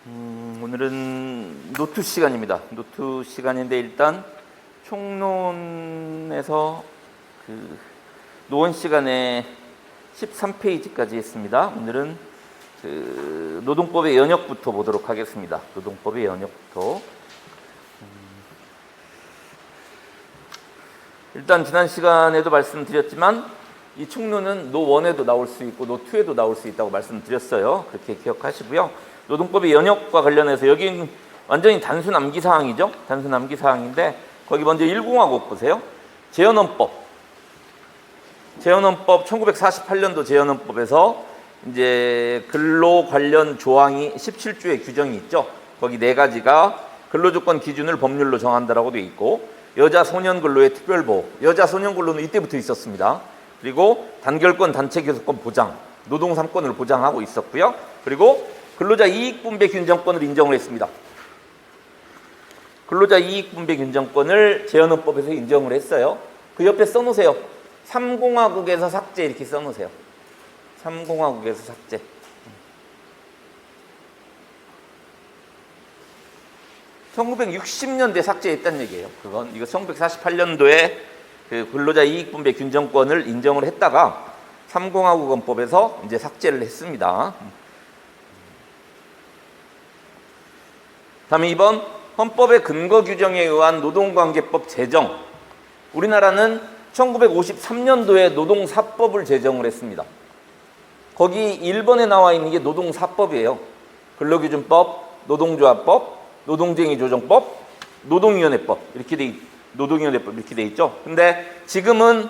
오늘은 노트 시간입니다. 노트 시간인데 일단 총론에서 노원 시간에 13페이지까지 했습니다. 오늘은 노동법의 연역부터 보도록 하겠습니다. 노동법의 연역부터. 일단 지난 시간에도 말씀드렸지만 이 총론은 노1에도 나올 수 있고 노2에도 나올 수 있다고 말씀드렸어요. 그렇게 기억하시고요. 노동법의 연역과 관련해서 여기는 완전히 단순 암기사항이죠. 단순 암기사항인데 거기 먼저 1공화국 보세요. 재헌헌법 1948년도 재헌헌법에서 이제 근로 관련 조항이 17조의 규정이 있죠. 거기 4가지가 근로조건 기준을 법률로 정한다라고 되어 있고, 여자 소년 근로의 특별보호, 여자 소년 근로는 이때부터 있었습니다. 그리고 단결권 단체 교섭권 보장, 노동 3권을 보장하고 있었고요. 그리고 근로자 이익분배 균정권을 인정을 했습니다. 근로자 이익분배 균정권을 재헌헌법에서 인정을 했어요. 그 옆에 써놓으세요. 3공화국에서 삭제 이렇게 써놓으세요. 3공화국에서 삭제. (1960년대) 삭제했다는 얘기예요. 그건 이거 1948년도에 그 근로자 이익분배 균정권을 인정을 했다가 3공화국 헌법에서 이제 삭제를 했습니다. 다음에 2번 헌법의 근거 규정에 의한 노동관계법 제정. 우리나라는 1953년도에 노동사법을 제정을 했습니다. 거기 1번에 나와 있는 게 노동사법이에요. 근로기준법, 노동조합법, 노동쟁의조정법, 노동위원회법 이렇게 노동위원회법 이렇게 돼 있죠. 근데 지금은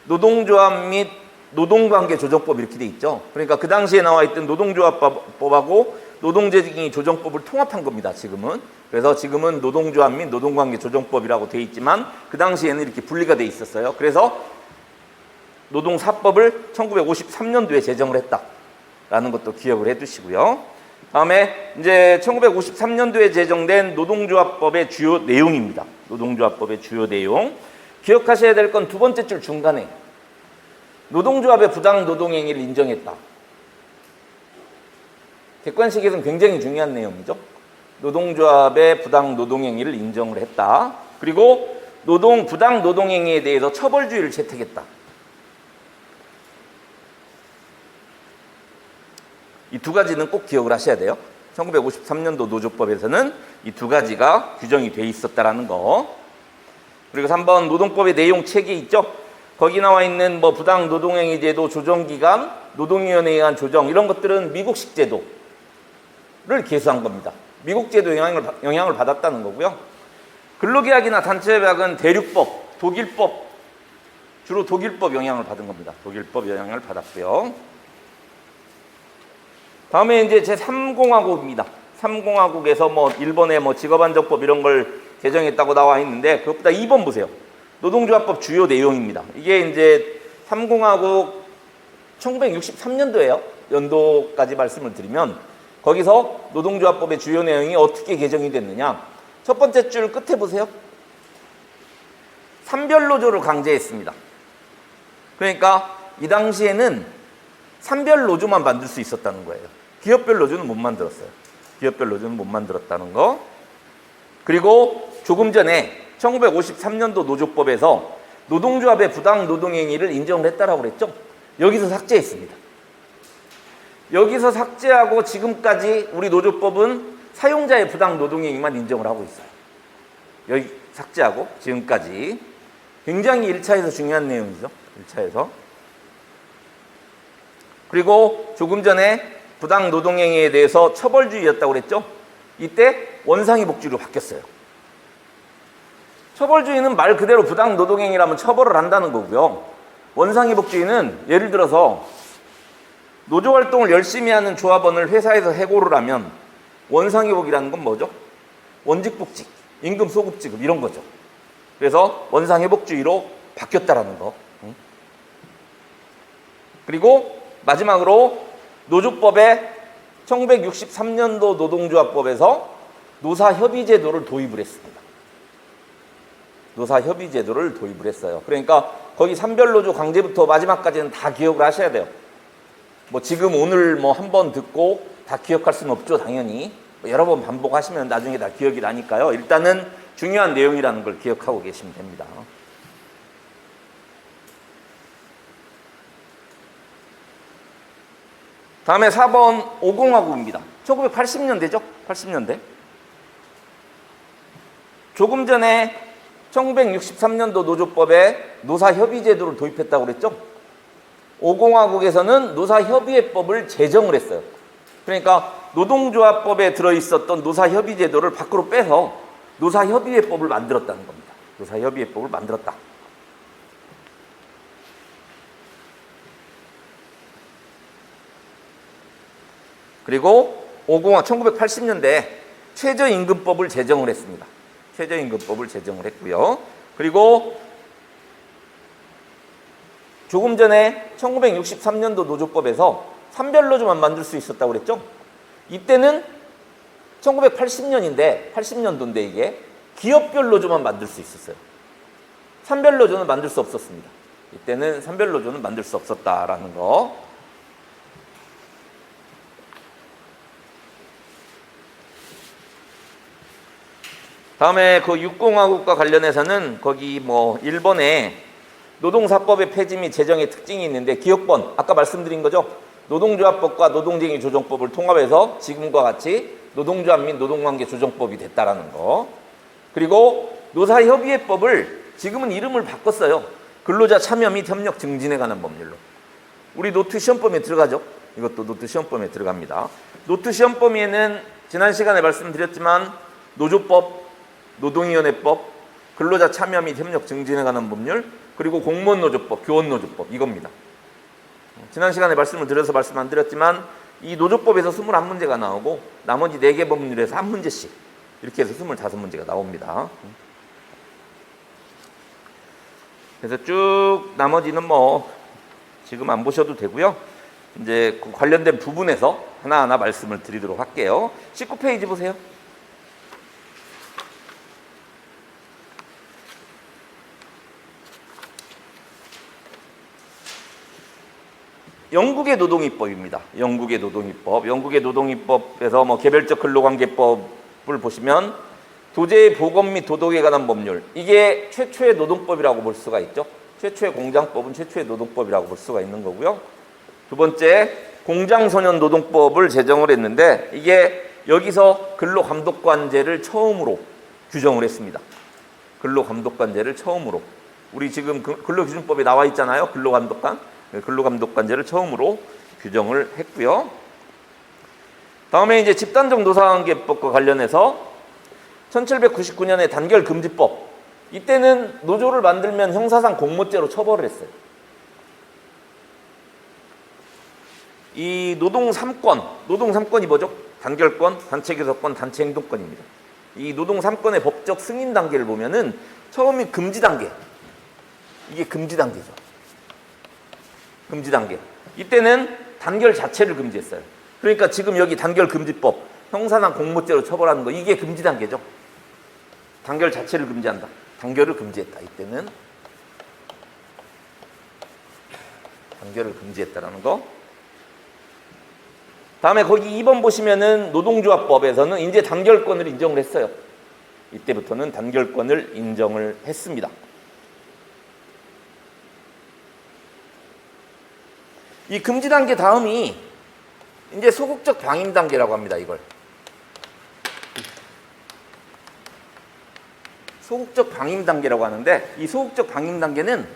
노동조합 및 노동관계조정법 이렇게 돼 있죠. 그러니까 그 당시에 나와 있던 노동조합법하고 노동쟁의조정법을 통합한 겁니다. 지금은. 그래서 지금은 노동조합 및 노동관계조정법이라고 돼 있지만 그 당시에는 이렇게 분리가 돼 있었어요. 그래서 노동사법을 1953년도에 제정을 했다라는 것도 기억을 해두시고요. 다음에 이제 1953년도에 제정된 노동조합법의 주요 내용입니다. 노동조합법의 주요 내용. 기억하셔야 될 건 두 번째 줄 중간에 노동조합의 부당 노동행위를 인정했다. 객관식에서는 굉장히 중요한 내용이죠. 노동조합의 부당 노동행위를 인정을 했다. 그리고 부당 노동행위에 대해서 처벌주의를 채택했다. 이 두 가지는 꼭 기억을 하셔야 돼요. 1953년도 노조법에서는 이 두 가지가 규정이 돼 있었다라는 거. 그리고 3번 노동법의 내용 책이 있죠. 거기 나와 있는 부당 노동행위 제도 조정기간, 노동위원회에 의한 조정 이런 것들은 미국식 제도를 계수한 겁니다. 미국 제도 영향을 받았다는 거고요. 근로계약이나 단체협약은 대륙법, 독일법, 주로 독일법 영향을 받은 겁니다. 독일법 영향을 받았고요. 다음에 이제 제3공화국입니다. 3공화국에서 일본의 직업안정법 이런 걸 개정했다고 나와 있는데 그것보다 2번 보세요. 노동조합법 주요 내용입니다. 이게 이제 3공화국 1963년도예요. 연도까지 말씀을 드리면 거기서 노동조합법의 주요 내용이 어떻게 개정이 됐느냐. 첫 번째 줄 끝에 보세요. 산별노조를 강제했습니다. 그러니까 이 당시에는 산별 노조만 만들 수 있었다는 거예요. 기업별 노조는 못 만들었어요. 기업별 노조는 못 만들었다는 거. 그리고 조금 전에 1953년도 노조법에서 노동조합의 부당 노동행위를 인정을 했다라고 그랬죠. 여기서 삭제했습니다. 여기서 삭제하고 지금까지 우리 노조법은 사용자의 부당 노동행위만 인정을 하고 있어요. 여기 삭제하고 지금까지. 굉장히 1차에서 중요한 내용이죠. 1차에서. 그리고 조금 전에 부당 노동행위에 대해서 처벌주의였다고 그랬죠. 이때 원상위 복지로 바뀌었어요. 처벌주의는 말 그대로 부당 노동행위라면 처벌을 한다는 거고요. 원상위 복지는 예를 들어서 노조활동을 열심히 하는 조합원을 회사에서 해고를 하면 원상회복이라는 건 뭐죠? 원직복직, 임금 소급지급 이런 거죠. 그래서 원상회복주의로 바뀌었다라는 거. 그리고 마지막으로 노조법에 1963년도 노동조합법에서 노사협의제도를 도입을 했습니다. 노사협의제도를 도입을 했어요. 그러니까 거기 산별노조 강제부터 마지막까지는 다 기억을 하셔야 돼요. 지금 오늘 한 번 듣고 다 기억할 수는 없죠, 당연히. 여러 번 반복하시면 나중에 다 기억이 나니까요. 일단은 중요한 내용이라는 걸 기억하고 계시면 됩니다. 다음에 4번 오공화국입니다. 1980년대죠? 80년대. 조금 전에 1963년도 노조법에 노사협의제도를 도입했다고 그랬죠? 오공화국에서는 노사협의회법을 제정을 했어요. 그러니까 노동조합법에 들어있었던 노사협의제도를 밖으로 빼서 노사협의회법을 만들었다는 겁니다. 노사협의회법을 만들었다. 그리고 1980년대에 최저임금법을 제정을 했습니다. 최저임금법을 제정을 했고요. 그리고 조금 전에 1963년도 노조법에서 산별노조만 만들 수 있었다고 그랬죠? 이때는 1980년인데, 80년도인데 이게 기업별 노조만 만들 수 있었어요. 산별노조는 만들 수 없었습니다. 이때는 산별노조는 만들 수 없었다라는 거. 다음에 그 육공화국과 관련해서는 거기 뭐 일본에 노동사법의 폐지 및 제정의 특징이 있는데 기업권, 아까 말씀드린 거죠. 노동조합법과 노동쟁의 조정법을 통합해서 지금과 같이 노동조합 및 노동관계 조정법이 됐다라는 거. 그리고 노사협의회법을 지금은 이름을 바꿨어요. 근로자 참여 및 협력 증진에 관한 법률로. 우리 노트 시험범위에 들어가죠. 이것도 노트 시험범위에 들어갑니다. 노트 시험범위에는 지난 시간에 말씀드렸지만 노조법, 노동위원회법, 근로자 참여 및 협력 증진에 관한 법률, 그리고 공무원노조법, 교원노조법 이겁니다. 지난 시간에 말씀을 드려서 말씀 안 드렸지만 이 노조법에서 21문제가 나오고 나머지 4개 법률에서 1문제씩 이렇게 해서 25문제가 나옵니다. 그래서 쭉 나머지는 뭐 지금 안 보셔도 되고요. 이제 그 관련된 부분에서 하나하나 말씀을 드리도록 할게요. 19페이지 보세요. 영국의 노동입법입니다. 영국의 노동입법. 영국의 노동입법에서 뭐 개별적 근로관계법을 보시면 도제의 보건 및 도덕에 관한 법률. 이게 최초의 노동법이라고 볼 수가 있죠. 최초의 공장법은 최초의 노동법이라고 볼 수가 있는 거고요. 두 번째, 공장소년 노동법을 제정을 했는데 이게 여기서 근로감독관제를 처음으로 규정을 했습니다. 근로감독관제를 처음으로. 우리 지금 근로기준법에 나와 있잖아요. 근로감독관제를 처음으로 규정을 했고요. 다음에 이제 집단적 노사관계법과 관련해서 1799년에 단결금지법. 이때는 노조를 만들면 형사상 공모죄로 처벌을 했어요. 이 노동 3권이 뭐죠? 단결권, 단체교섭권, 단체행동권입니다. 이 노동 3권의 법적 승인 단계를 보면은 처음이 금지 단계. 이게 금지 단계죠. 금지 단계. 이때는 단결 자체를 금지했어요. 그러니까 지금 여기 단결금지법, 형사상 공모죄로 처벌하는 거 이게 금지 단계죠. 단결 자체를 금지한다. 단결을 금지했다. 이때는 단결을 금지했다라는 거. 다음에 거기 2번 보시면은 노동조합법에서는 이제 단결권을 인정을 했어요. 이때부터는 단결권을 인정을 했습니다. 이 금지 단계 다음이 이제 소극적 방임 단계라고 합니다. 이걸 소극적 방임 단계라고 하는데 이 소극적 방임 단계는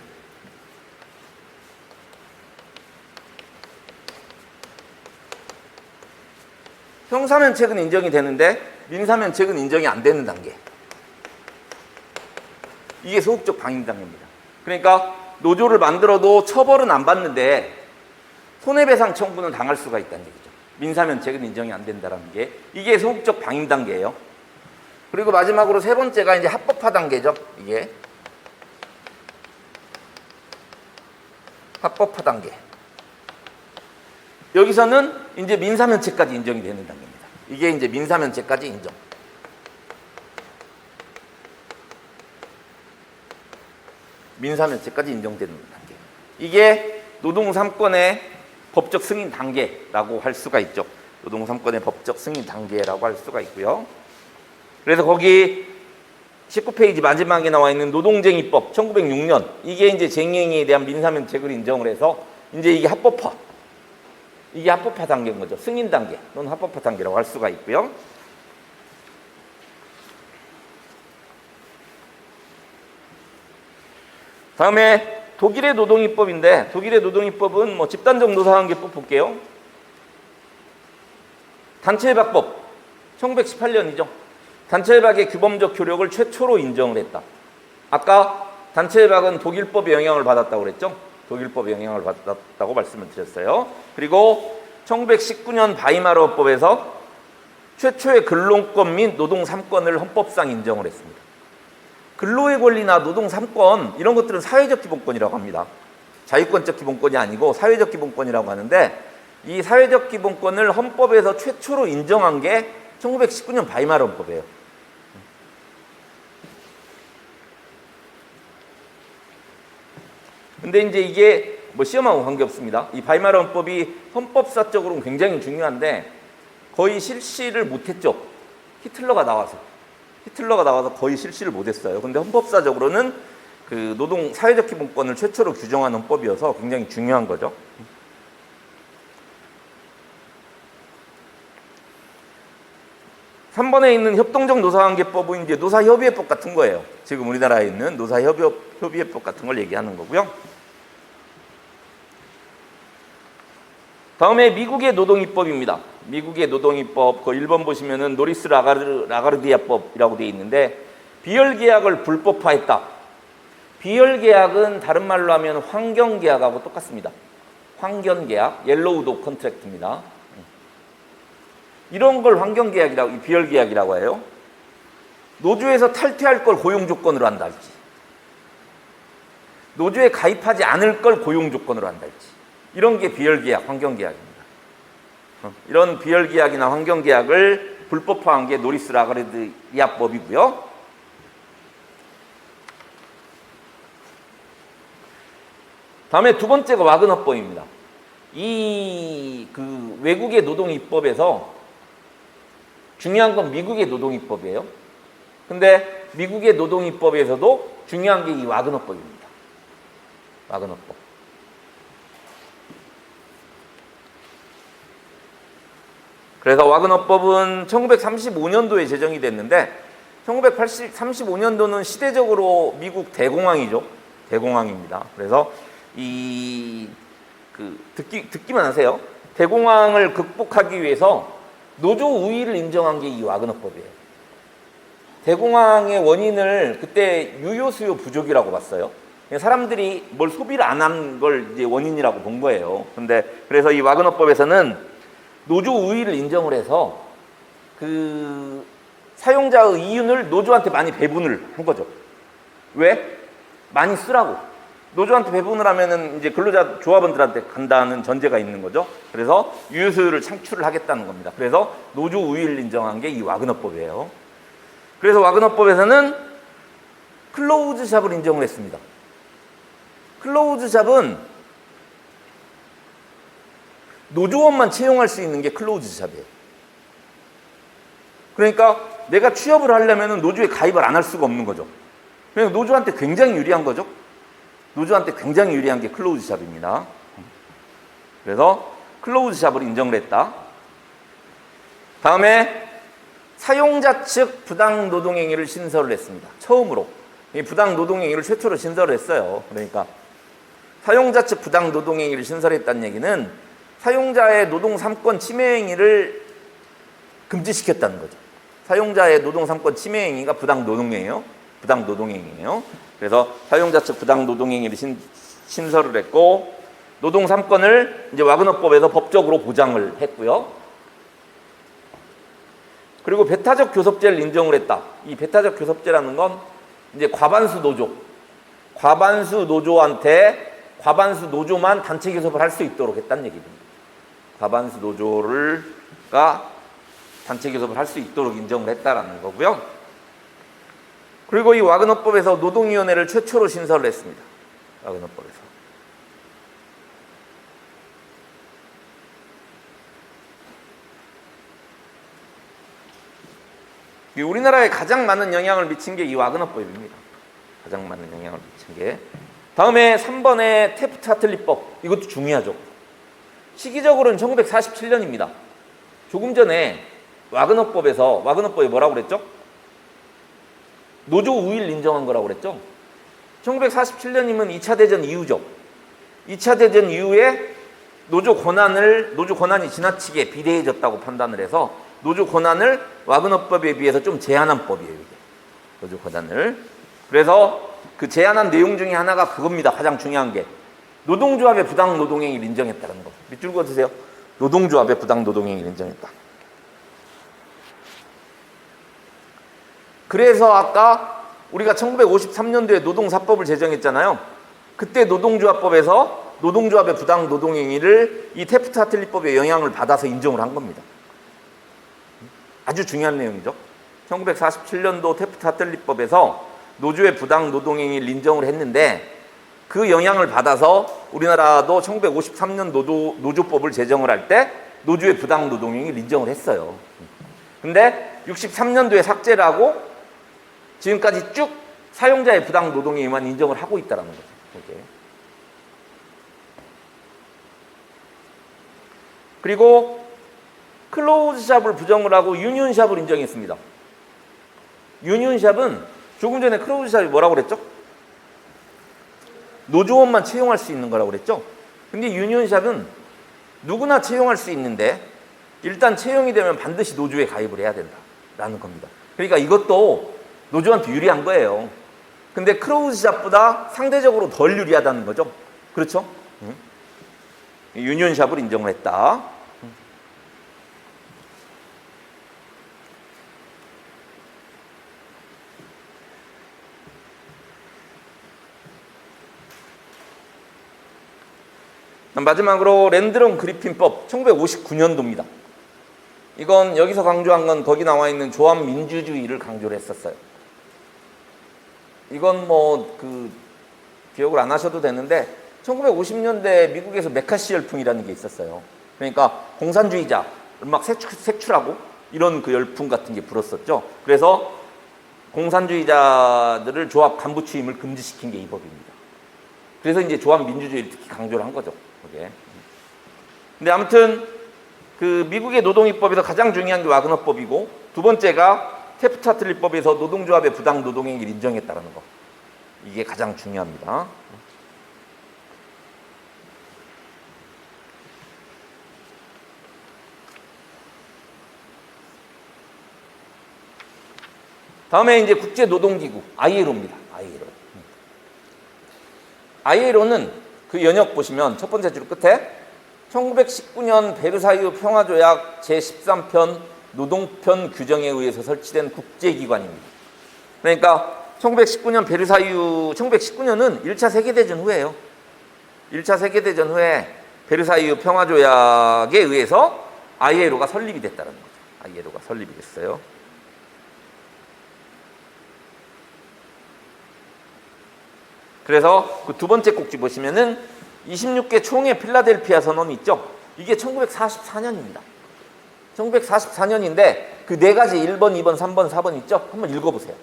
형사면책은 인정이 되는데 민사면책은 인정이 안 되는 단계. 이게 소극적 방임 단계입니다. 그러니까 노조를 만들어도 처벌은 안 받는데 손해배상 청구는 당할 수가 있다는 얘기죠. 민사면책은 인정이 안 된다는 게 이게 소극적 방임 단계예요. 그리고 마지막으로 세 번째가 이제 합법화 단계죠. 이게 합법화 단계. 여기서는 이제 민사면책까지 인정이 되는 단계입니다. 이게 이제 민사면책까지 인정. 민사면책까지 인정되는 단계. 이게 노동 3권의 법적 승인 단계라고 할 수가 있죠. 노동 3권의 법적 승인 단계라고 할 수가 있고요. 그래서 거기 19페이지 마지막에 나와 있는 노동쟁의법 1906년, 이게 이제 쟁행에 대한 민사면책을 인정을 해서 이제 이게 합법화, 이게 합법화 단계인 거죠. 승인 단계 또는 합법화 단계라고 할 수가 있고요. 다음에 독일의 노동입법인데, 독일의 노동입법은 뭐 집단적 노사관계법 볼게요. 단체협약법 1918년이죠. 단체협약의 규범적 효력을 최초로 인정을 했다. 아까 단체협약은 독일법의 영향을 받았다고 그랬죠. 독일법의 영향을 받았다고 말씀을 드렸어요. 그리고 1919년 바이마르 헌법에서 최초의 근로권 및 노동 3권을 헌법상 인정을 했습니다. 근로의 권리나 노동 3권 이런 것들은 사회적 기본권이라고 합니다. 자유권적 기본권이 아니고 사회적 기본권이라고 하는데, 이 사회적 기본권을 헌법에서 최초로 인정한 게 1919년 바이마르 헌법이에요. 근데 이제 이게 뭐 시험하고 관계없습니다. 이 바이마르 헌법이 헌법사적으로는 굉장히 중요한데 거의 실시를 못했죠. 히틀러가 나와서 거의 실시를 못했어요. 근데 헌법사적으로는 그 노동 사회적 기본권을 최초로 규정한 헌법이어서 굉장히 중요한 거죠. (3번에) 있는 협동적 노사관계법은 이제 노사협의회법 같은 거예요. 지금 우리나라에 있는 노사협의회법 같은 걸 얘기하는 거고요. 다음에 미국의 노동입법입니다. 미국의 노동입법, 그 1번 보시면은 노리스 라가르디아법이라고 되어 있는데, 비열계약을 불법화했다. 비열계약은 다른 말로 하면 환경계약하고 똑같습니다. 환경계약, 옐로우 도 컨트랙트입니다. 이런 걸 환경계약이라고, 비열계약이라고 해요. 노조에서 탈퇴할 걸 고용조건으로 한달지, 노조에 가입하지 않을 걸 고용조건으로 한달지, 이런 게 비열계약, 환경계약입니다. 이런 비열계약이나 환경계약을 불법화한 게 노리스 라가르디아법이고요. 다음에 두 번째가 와그너법입니다. 이 외국의 노동입법에서 중요한 건 미국의 노동입법이에요. 근데 미국의 노동입법에서도 중요한 게 이 와그너법입니다. 와그너법. 그래서 와그너법은 1935년도에 제정이 됐는데, 1935년도는 시대적으로 미국 대공황이죠. 대공황입니다. 그래서 듣기만 하세요. 대공황을 극복하기 위해서 노조 우위를 인정한 게 이 와그너법이에요. 대공황의 원인을 그때 유효 수요 부족이라고 봤어요. 사람들이 뭘 소비를 안 한 걸 이제 원인이라고 본 거예요. 그래서 이 와그너법에서는 노조 우위를 인정을 해서 그 사용자의 이윤을 노조한테 많이 배분을 한 거죠. 왜? 많이 쓰라고. 노조한테 배분을 하면은 이제 근로자 조합원들한테 간다는 전제가 있는 거죠. 그래서 유효수요를 창출을 하겠다는 겁니다. 그래서 노조 우위를 인정한 게 이 와그너법이에요. 그래서 와그너법에서는 클로우즈 샵을 인정을 했습니다. 클로우즈 샵은 노조원만 채용할 수 있는 게 클로우즈 샵이에요. 그러니까 내가 취업을 하려면 노조에 가입을 안 할 수가 없는 거죠. 그러니까 노조한테 굉장히 유리한 거죠. 노조한테 굉장히 유리한 게 클로우즈 샵입니다. 그래서 클로우즈 샵을 인정을 했다. 다음에 사용자 측 부당 노동행위를 신설을 했습니다. 처음으로. 이 부당 노동행위를 최초로 신설을 했어요. 그러니까 사용자 측 부당 노동행위를 신설했다는 얘기는 사용자의 노동 3권 침해 행위를 금지시켰다는 거죠. 사용자의 노동 3권 침해 행위가 부당 노동행위예요. 부당 노동행위예요. 그래서 사용자 측 부당 노동행위를 신설을 했고, 노동 3권을 이제 와그너법에서 법적으로 보장을 했고요. 그리고 배타적 교섭제를 인정을 했다. 이 배타적 교섭제라는 건 이제 과반수 노조만 단체 교섭을 할 수 있도록 했다는 얘기입니다. 과반수 노조가 단체 교섭을 할 수 있도록 인정을 했다라는 거고요. 그리고 이 와그너법에서 노동위원회를 최초로 신설을 했습니다. 와그너법에서. 우리나라에 가장 많은 영향을 미친 게 이 와그너법입니다. 가장 많은 영향을 미친 게. 다음에 3번의 테프트-하틀리법. 이것도 중요하죠. 시기적으로는 1947년입니다. 조금 전에 와그너법이 뭐라고 그랬죠? 노조 우위를 인정한 거라고 그랬죠? 1947년이면 2차 대전 이후죠. 2차 대전 이후에 노조 권한이 지나치게 비대해졌다고 판단을 해서 노조 권한을 와그너법에 비해서 좀 제한한 법이에요. 이게. 노조 권한을. 그래서 그 제한한 내용 중에 하나가 그겁니다. 가장 중요한 게. 노동조합의 부당 노동행위를 인정했다는 거. 밑줄 그어주세요. 노동조합의 부당 노동행위를 인정했다. 그래서 아까 우리가 1953년도에 노동사법을 제정했잖아요. 그때 노동조합법에서 노동조합의 부당 노동행위를 이 테프트-하틀리법의 영향을 받아서 인정을 한 겁니다. 아주 중요한 내용이죠. 1947년도 테프트-하틀리법에서 노조의 부당 노동행위를 인정을 했는데 그 영향을 받아서 우리나라도 1953년 노조법을 제정을 할 때 노조의 부당 노동행위를 인정을 했어요. 근데 63년도에 삭제를 하고 지금까지 쭉 사용자의 부당 노동행위만 인정을 하고 있다는 거죠. 이게. 그리고 클로즈샵을 부정을 하고 유니온샵을 인정했습니다. 유니온샵은 조금 전에 클로즈샵이 뭐라고 그랬죠? 노조원만 채용할 수 있는 거라고 그랬죠? 근데 유니온샵은 누구나 채용할 수 있는데 일단 채용이 되면 반드시 노조에 가입을 해야 된다라는 겁니다. 그러니까 이것도 노조한테 유리한 거예요. 근데 클로즈샵보다 상대적으로 덜 유리하다는 거죠. 그렇죠? 유니온샵을 인정을 했다. 마지막으로 랜드론 그리핀법 1959년도입니다. 이건 여기서 강조한 건 거기 나와 있는 조합 민주주의를 강조를 했었어요. 이건 기억을 안 하셔도 되는데 1950년대 미국에서 메카시 열풍이라는 게 있었어요. 그러니까 공산주의자를 막 색출하고 이런 그 열풍 같은 게 불었었죠. 그래서 공산주의자들을 조합 간부 취임을 금지시킨 게 이 법입니다. 그래서 이제 조합 민주주의를 특히 강조를 한 거죠. 그게. 근데 아무튼 그 미국의 노동입법에서 가장 중요한 게 와그너법이고 두 번째가 테프트-하틀리법에서 노동조합의 부당 노동행위를 인정했다는 거. 이게 가장 중요합니다. 다음에 이제 국제노동기구 ILO입니다. ILO는 그 연역 보시면 첫 번째 줄 끝에 1919년 베르사유 평화조약 제13편 노동편 규정에 의해서 설치된 국제기관입니다. 그러니까 1919년은 1차 세계대전 후에요. 1차 세계대전 후에 베르사유 평화조약에 의해서 ILO가 설립이 됐다는 거죠. ILO가 설립이 됐어요. 그래서 그 두 번째 꼭지 보시면은 26개 총회 필라델피아 선언이 있죠. 이게 1944년입니다. 1944년인데 그 네 가지 1번, 2번, 3번, 4번 있죠? 한번 읽어보세요.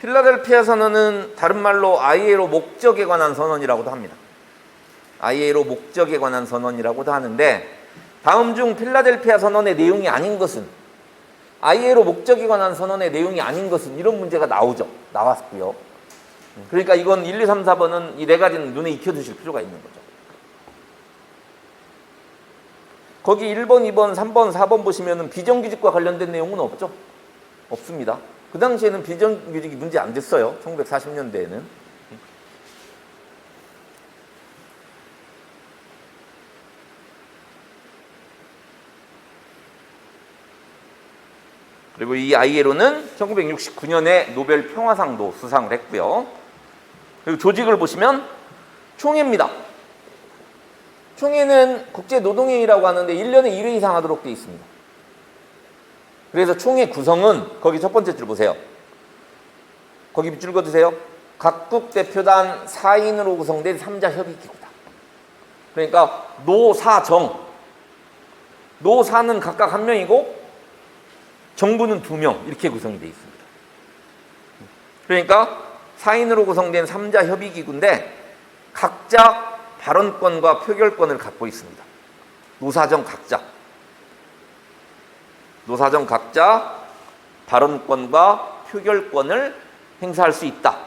필라델피아 선언은 다른 말로 ILO 목적에 관한 선언이라고도 합니다. ILO 목적에 관한 선언이라고도 하는데 다음 중 필라델피아 선언의 내용이 아닌 것은 ILO 목적에 관한 선언의 내용이 아닌 것은 이런 문제가 나왔고요. 그러니까 이건 1, 2, 3, 4번은 이 네 가지는 눈에 익혀두실 필요가 있는 거죠. 거기 1번, 2번, 3번, 4번 보시면은 비정규직과 관련된 내용은 없죠? 없습니다. 그 당시에는 비정규직이 문제 안 됐어요. 1940년대에는. 그리고 이 ILO는 1969년에 노벨 평화상도 수상을 했고요. 그리고 조직을 보시면 총회입니다. 총회는 국제노동회의라고 하는데 1년에 1회 이상 하도록 되어 있습니다. 그래서 총회 구성은 거기 첫 번째 줄 보세요. 거기 밑줄 그어두세요. 각국 대표단 4인으로 구성된 3자 협의기구다. 그러니까 노사정, 노사는 각각 한 명이고 정부는 2명 이렇게 구성이 되어 있습니다. 그러니까 4인으로 구성된 3자 협의기구인데 각자 발언권과 표결권을 갖고 있습니다. 노사정 각자 발언권과 표결권을 행사할 수 있다.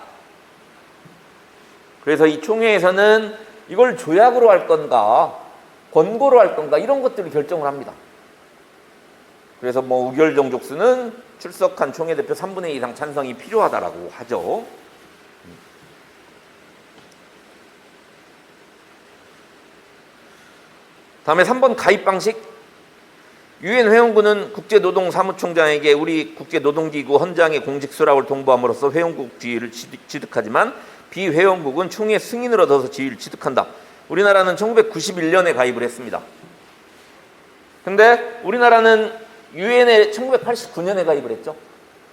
그래서 이 총회에서는 이걸 조약으로 할 건가 권고로 할 건가 이런 것들을 결정을 합니다. 그래서 뭐 우결 정족수는 출석한 총회 대표 3분의 2 이상 찬성이 필요하다라고 하죠. 다음에 3번 가입 방식. 유엔 회원국은 국제노동사무총장에게 우리 국제노동기구 헌장의 공식 수락을 통보함으로써 회원국 지위를 취득하지만 비회원국은 총회 승인을 얻어서 지위를 취득한다. 우리나라는 1991년에 가입을 했습니다. 근데 우리나라는 유엔에 1989년에 가입을 했죠.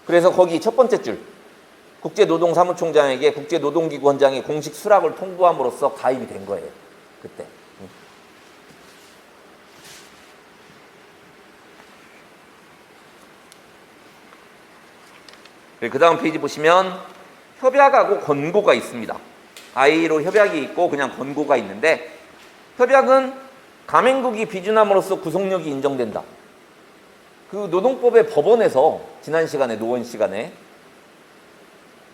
그래서 거기 첫 번째 줄 국제노동사무총장에게 국제노동기구 헌장의 공식 수락을 통보함으로써 가입이 된 거예요. 그때. 그 다음 페이지 보시면 협약하고 권고가 있습니다. ILO 협약이 있고 그냥 권고가 있는데 협약은 가맹국이 비준함으로써 구속력이 인정된다. 그 노동법의 법원에서 지난 시간에 노원 시간에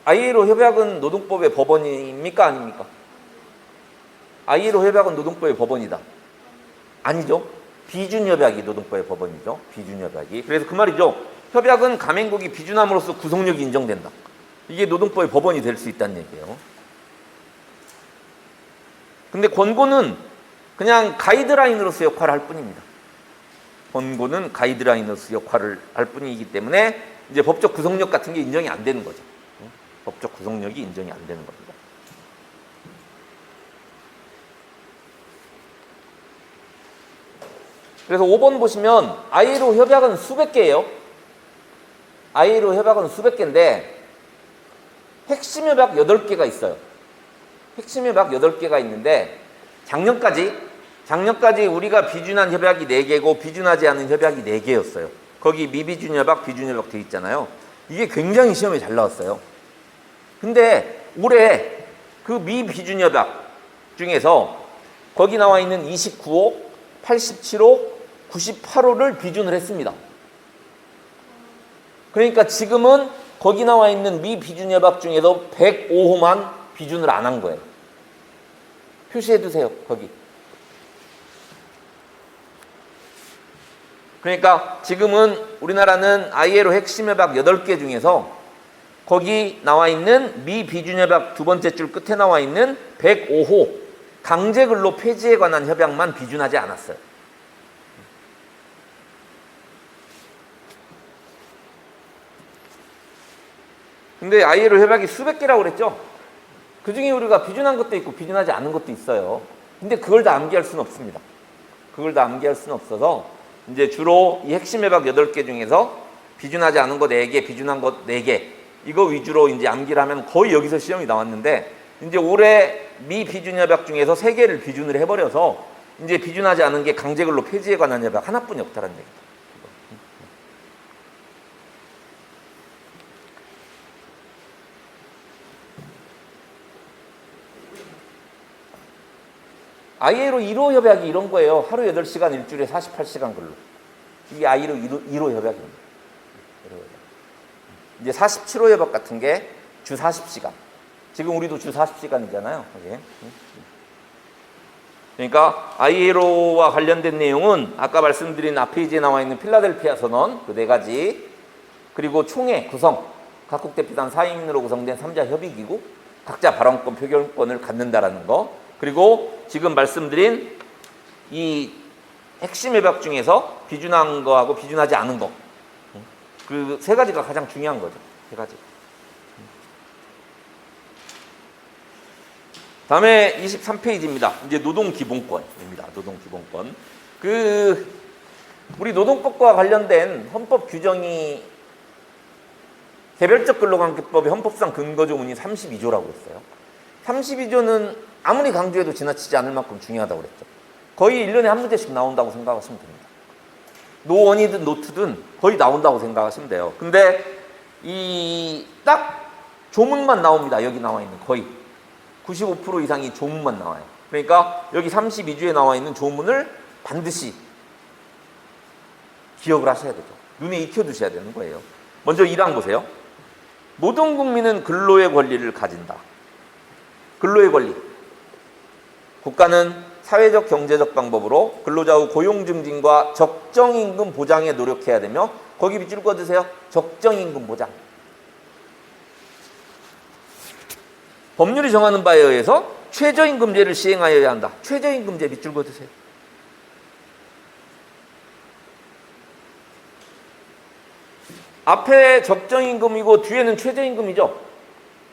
ILO 협약은 노동법의 법원입니까 아닙니까? ILO 협약은 노동법의 법원이다. 아니죠. 비준협약이 노동법의 법원이죠. 비준협약이. 그래서 그 말이죠. 협약은 가맹국이 비준함으로써 구속력이 인정된다. 이게 노동법의 법원이 될 수 있다는 얘기예요. 근데 권고는 그냥 가이드라인으로서 역할을 할 뿐입니다. 권고는 가이드라인으로서 역할을 할 뿐이기 때문에 이제 법적 구속력 같은 게 인정이 안 되는 거죠. 법적 구속력이 인정이 안 되는 겁니다. 그래서 5번 보시면 ILO 협약은 수백 개예요. ILO 협약은 수백 개인데 핵심 협약 8개가 있어요. 핵심 협약 8개가 있는데 작년까지 우리가 비준한 협약이 4개고 비준하지 않은 협약이 4개였어요. 거기 미비준 협약, 비준 협약 돼 있잖아요. 이게 굉장히 시험에 잘 나왔어요. 근데 올해 그 미비준 협약 중에서 거기 나와 있는 29호, 87호, 98호를 비준을 했습니다. 그러니까 지금은 거기 나와 있는 미비준 협약 중에서 105호만 비준을 안 한 거예요. 표시해 두세요. 거기. 그러니까 지금은 우리나라는 ILO 핵심 협약 8개 중에서 거기 나와 있는 미비준 협약 두 번째 줄 끝에 나와 있는 105호 강제근로 폐지에 관한 협약만 비준하지 않았어요. 근데 ILO 협약이 수백 개라고 그랬죠? 그 중에 우리가 비준한 것도 있고 비준하지 않은 것도 있어요. 근데 그걸 다 암기할 수는 없습니다. 그걸 다 암기할 수는 없어서 이제 주로 이 핵심 협약 8개 중에서 비준하지 않은 거 4개, 비준한 것 4개 이거 위주로 이제 암기를 하면 거의 여기서 시험이 나왔는데 이제 올해 미비준 협약 중에서 3개를 비준을 해버려서 이제 비준하지 않은 게 강제근로 폐지에 관한 협약 하나뿐이 없다는 얘기죠. ILO 1호 협약이 이런 거예요. 하루 8시간 일주일에 48시간 근로. 이게 ILO 1호 협약입니다. 이제 47호 협약 같은 게 주 40시간. 지금 우리도 주 40시간이잖아요. 그러니까 ILO와 관련된 내용은 아까 말씀드린 앞 페이지에 나와 있는 필라델피아 선언 그 4가지 그리고 총회 구성 각국 대표단 4인으로 구성된 3자 협의기구 각자 발언권 표결권을 갖는다라는 거 그리고 지금 말씀드린 이 핵심 협약 중에서 비준한 거하고 비준하지 않은 거 그 3가지가 가장 중요한 거죠. 3가지. 다음에 23페이지입니다. 이제 노동기본권입니다. 노동기본권. 그 우리 노동법과 관련된 헌법 규정이 개별적 근로관계법의 헌법상 근거조문이 32조라고 했어요. 32조는 아무리 강조해도 지나치지 않을 만큼 중요하다고 그랬죠. 거의 1년에 한 문제씩 나온다고 생각하시면 됩니다. 노원이든 노투든 거의 나온다고 생각하시면 돼요. 근데 이 딱 조문만 나옵니다. 여기 나와 있는 거의 95% 이상이 조문만 나와요. 그러니까 여기 32조에 나와 있는 조문을 반드시 기억을 하셔야 되죠. 눈에 익혀두셔야 되는 거예요. 먼저 1항 보세요. 모든 국민은 근로의 권리를 가진다. 근로의 권리. 국가는 사회적 경제적 방법으로 근로자의 고용 증진과 적정임금 보장에 노력해야 되며, 거기 밑줄 그어두세요. 적정임금 보장. 법률이 정하는 바에 의해서 최저임금제를 시행하여야 한다. 최저임금제 밑줄 그어두세요. 앞에 적정임금이고 뒤에는 최저임금이죠.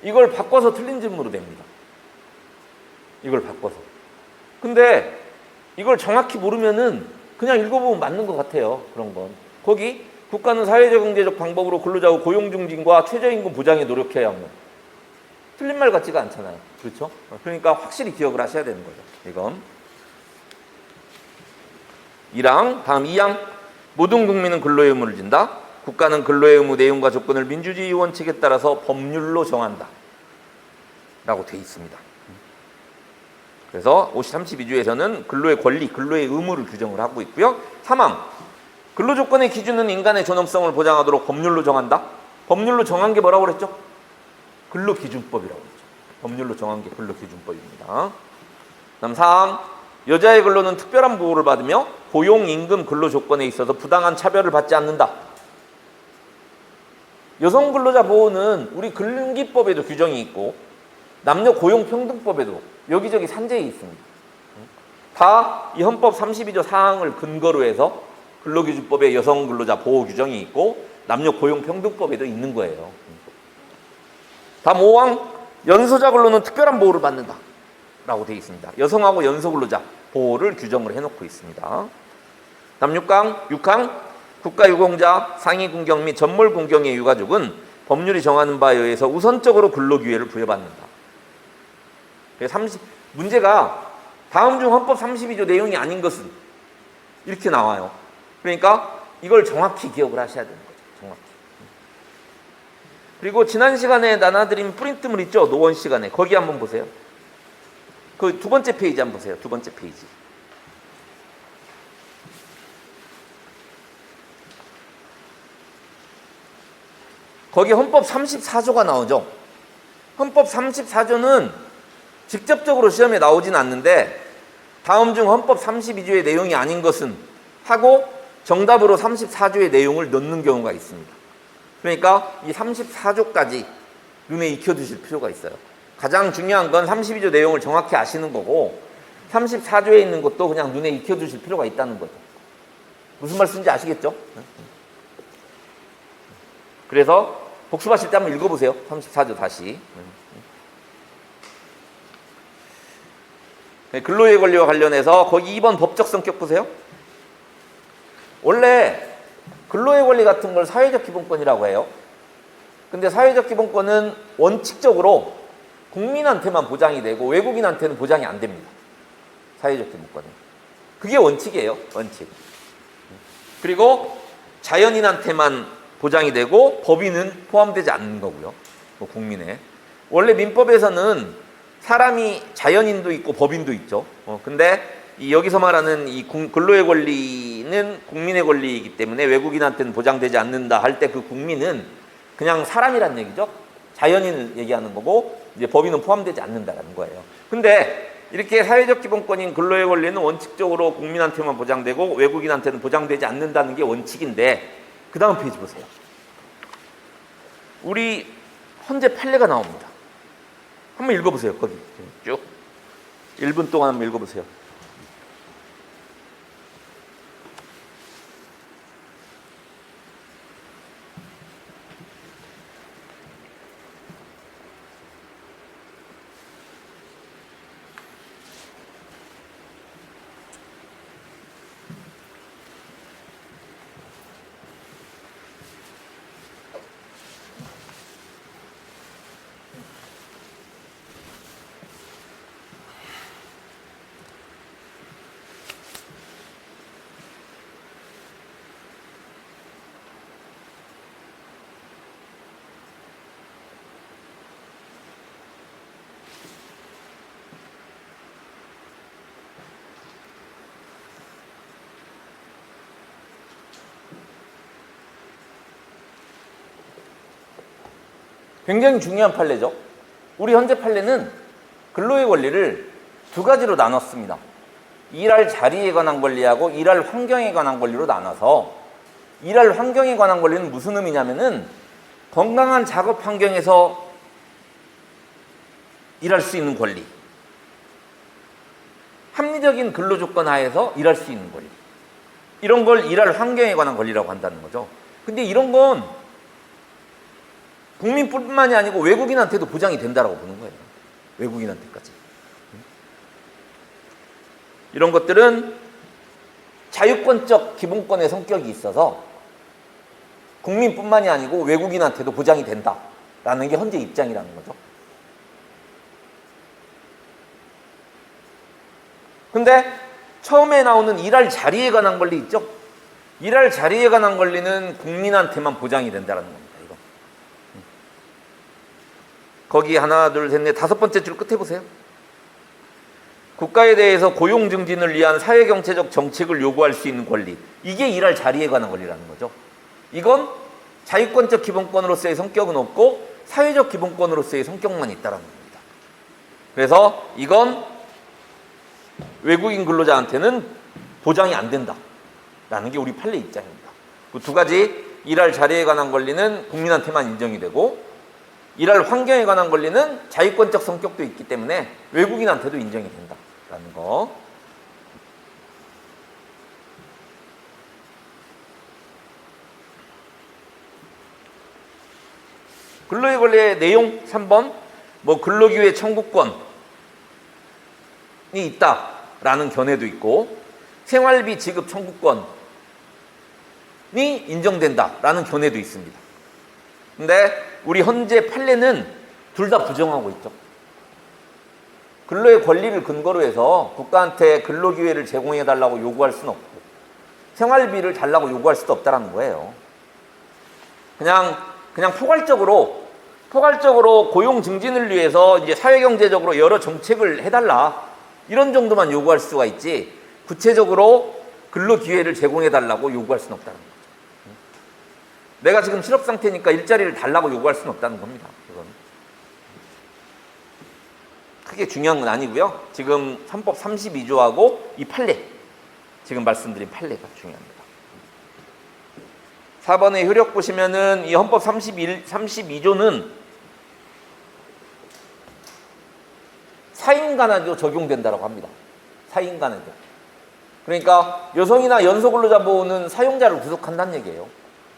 이걸 바꿔서 틀린 질문으로 됩니다. 이걸 바꿔서. 근데 이걸 정확히 모르면은 그냥 읽어보면 맞는 것 같아요. 그런 건. 거기 국가는 사회적 경제적 방법으로 근로자의 고용 증진과 최저임금 보장에 노력해야 합니다. 틀린 말 같지가 않잖아요. 그렇죠? 그러니까 확실히 기억을 하셔야 되는 거죠. 이건 1항. 다음 2항. 모든 국민은 근로의 의무를 진다. 국가는 근로의 의무 내용과 조건을 민주주의 원칙에 따라서 법률로 정한다. 라고 되어 있습니다. 그래서 32조에서는 근로의 권리, 근로의 의무를 규정을 하고 있고요. 3항. 근로조건의 기준은 인간의 존엄성을 보장하도록 법률로 정한다. 법률로 정한 게 뭐라고 그랬죠? 근로기준법이라고 그랬죠. 법률로 정한 게 근로기준법입니다. 다음 4항. 여자의 근로는 특별한 보호를 받으며 고용, 임금, 근로 조건에 있어서 부당한 차별을 받지 않는다. 여성 근로자 보호는 우리 근기법에도 규정이 있고 남녀 고용평등법에도 여기저기 산재해 있습니다. 다 이 헌법 32조 4항을 근거로 해서 근로기준법에 여성 근로자 보호 규정이 있고 남녀 고용평등법에도 있는 거예요. 다음 5항. 연소자 근로는 특별한 보호를 받는다 라고 되어 있습니다. 여성하고 연소 근로자 보호를 규정을 해놓고 있습니다. 다음 6항. 국가유공자, 상위군경 및 전몰군경의 유가족은 법률이 정하는 바에 의해서 우선적으로 근로기회를 부여받는다. 문제가 다음 중 헌법 32조 내용이 아닌 것은 이렇게 나와요. 그러니까 이걸 정확히 기억을 하셔야 되는 거죠. 정확히. 그리고 지난 시간에 나눠드린 프린트물 있죠? 노원 시간에. 거기 한번 보세요. 그 두 번째 페이지 한번 보세요. 두 번째 페이지. 거기 헌법 34조가 나오죠. 헌법 34조는 직접적으로 시험에 나오진 않는데 다음 중 헌법 32조의 내용이 아닌 것은 하고 정답으로 34조의 내용을 넣는 경우가 있습니다. 그러니까 이 34조까지 눈에 익혀두실 필요가 있어요. 가장 중요한 건 32조 내용을 정확히 아시는 거고 34조에 있는 것도 그냥 눈에 익혀두실 필요가 있다는 거죠. 무슨 말씀인지 아시겠죠? 그래서 복습하실 때 한번 읽어보세요. 34조 다시. 근로의 권리와 관련해서 거기 2번 법적 성격 보세요. 원래 근로의 권리 같은 걸 사회적 기본권이라고 해요. 근데 사회적 기본권은 원칙적으로 국민한테만 보장이 되고 외국인한테는 보장이 안 됩니다. 사회적 기본권은. 그게 원칙이에요. 원칙. 그리고 자연인한테만 보장이 되고 법인은 포함되지 않는 거고요. 뭐 국민에. 원래 민법에서는 사람이 자연인도 있고 법인도 있죠. 근데 여기서 말하는 이 근로의 권리는 국민의 권리이기 때문에 외국인한테는 보장되지 않는다 할 때 그 국민은 그냥 사람이란 얘기죠. 자연인을 얘기하는 거고 이제 법인은 포함되지 않는다라는 거예요. 근데 이렇게 사회적 기본권인 근로의 권리는 원칙적으로 국민한테만 보장되고 외국인한테는 보장되지 않는다는 게 원칙인데 그 다음 페이지 보세요. 우리 헌재 판례가 나옵니다. 한번 읽어보세요. 거기 쭉 1분 동안 한번 읽어보세요. 굉장히 중요한 판례죠. 우리 현재 판례는 근로의 권리를 두 가지로 나눴습니다. 일할 자리에 관한 권리하고 일할 환경에 관한 권리로 나눠서, 일할 환경에 관한 권리는 무슨 의미냐면은 건강한 작업 환경에서 일할 수 있는 권리, 합리적인 근로 조건 하에서 일할 수 있는 권리, 이런 걸 일할 환경에 관한 권리라고 한다는 거죠. 근데 이런 건 국민뿐만이 아니고 외국인한테도 보장이 된다라고 보는 거예요. 외국인한테까지. 이런 것들은 자유권적 기본권의 성격이 있어서 국민뿐만이 아니고 외국인한테도 보장이 된다라는 게 현재 입장이라는 거죠. 근데 처음에 나오는 일할 자리에 관한 권리 있죠? 일할 자리에 관한 권리는 국민한테만 보장이 된다는 겁니다. 이거. 거기 하나, 둘, 셋, 넷, 다섯 번째 줄 끝에 보세요. 국가에 대해서 고용 증진을 위한 사회경제적 정책을 요구할 수 있는 권리. 이게 일할 자리에 관한 권리라는 거죠. 이건 자유권적 기본권으로서의 성격은 없고 사회적 기본권으로서의 성격만 있다는 겁니다. 그래서 이건 외국인 근로자한테는 보장이 안 된다라는 게 우리 판례 입장입니다. 그 두 가지, 일할 자리에 관한 권리는 국민한테만 인정이 되고 일할 환경에 관한 권리는 자유권적 성격도 있기 때문에 외국인한테도 인정이 된다라는 거. 근로의 권리의 내용 3번, 근로기회 청구권이 있다라는 견해도 있고 생활비 지급 청구권이 인정된다라는 견해도 있습니다. 근데 우리 현재 판례는 둘 다 부정하고 있죠. 근로의 권리를 근거로 해서 국가한테 근로기회를 제공해달라고 요구할 수는 없고 생활비를 달라고 요구할 수도 없다는 거예요. 그냥 포괄적으로 고용 증진을 위해서 이제 사회경제적으로 여러 정책을 해달라, 이런 정도만 요구할 수가 있지 구체적으로 근로기회를 제공해달라고 요구할 수는 없다는 거죠. 내가 지금 실업 상태니까 일자리를 달라고 요구할 수는 없다는 겁니다. 그건 크게 중요한 건 아니고요. 지금 3법 32조하고 이 판례, 지금 말씀드린 판례가 중요합니다. 4번의 효력 보시면은 이 헌법 32조는 사인간에도 적용된다고 합니다. 사인간에도. 그러니까 여성이나 연소근로자 보호는 사용자를 구속한다는 얘기예요.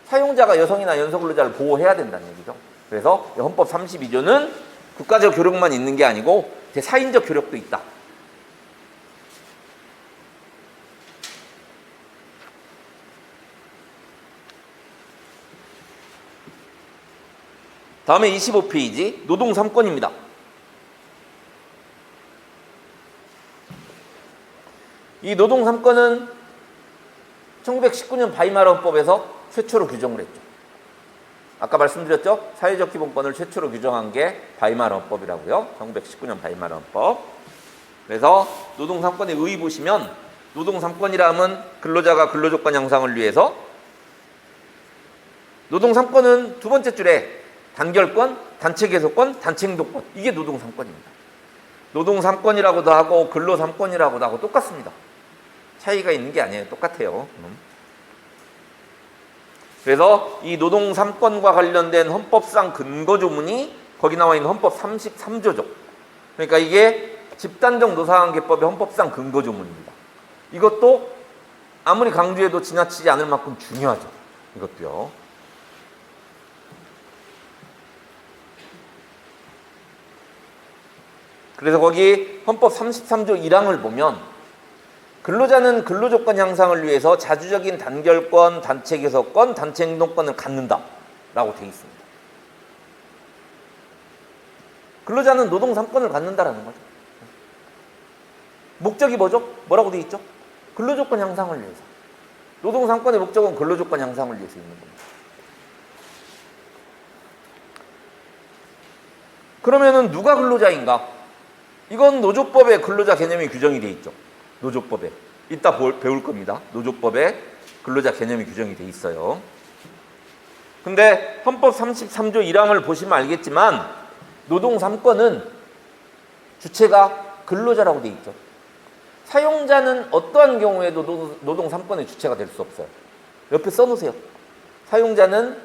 사용자가 여성이나 연소근로자를 보호해야 된다는 얘기죠. 그래서 헌법 32조는 국가적 효력만 있는 게 아니고 사인적 효력도 있다. 다음에 25페이지 노동 3권입니다. 이 노동 3권은 1919년 바이마르헌법에서 최초로 규정을 했죠. 아까 말씀드렸죠? 사회적 기본권을 최초로 규정한 게 바이마르헌법이라고요. 1919년 바이마르헌법. 그래서 노동 3권에 의의 보시면 노동 3권이라 하면 근로자가 근로조건 향상을 위해서, 노동 3권은 두 번째 줄에 단결권, 단체 개소권, 단체 행동권, 이게 노동 3권입니다. 노동 3권이라고도 하고 근로 3권이라고도 하고 똑같습니다. 차이가 있는 게 아니에요. 똑같아요. 그래서 이 노동 3권과 관련된 헌법상 근거조문이 거기 나와 있는 헌법 33조죠. 그러니까 이게 집단적 노사관계법의 헌법상 근거조문입니다. 이것도 아무리 강조해도 지나치지 않을 만큼 중요하죠. 이것도요. 그래서 거기 헌법 33조 1항을 보면 근로자는 근로조건 향상을 위해서 자주적인 단결권, 단체 개소권, 단체 행동권을 갖는다라고 되어 있습니다. 근로자는 노동 3권을 갖는다라는 거죠. 목적이 뭐죠? 뭐라고 되어 있죠? 근로조건 향상을 위해서. 노동 3권의 목적은 근로조건 향상을 위해서 있는 겁니다. 그러면은 누가 근로자인가? 이건 노조법에 근로자 개념이 규정이 되어 있죠. 노조법에. 이따 배울 겁니다. 노조법에 근로자 개념이 규정이 되어 있어요. 근데 헌법 33조 1항을 보시면 알겠지만 노동 3권은 주체가 근로자라고 돼 있죠. 사용자는 어떠한 경우에도 노동 3권의 주체가 될 수 없어요. 옆에 써놓으세요. 사용자는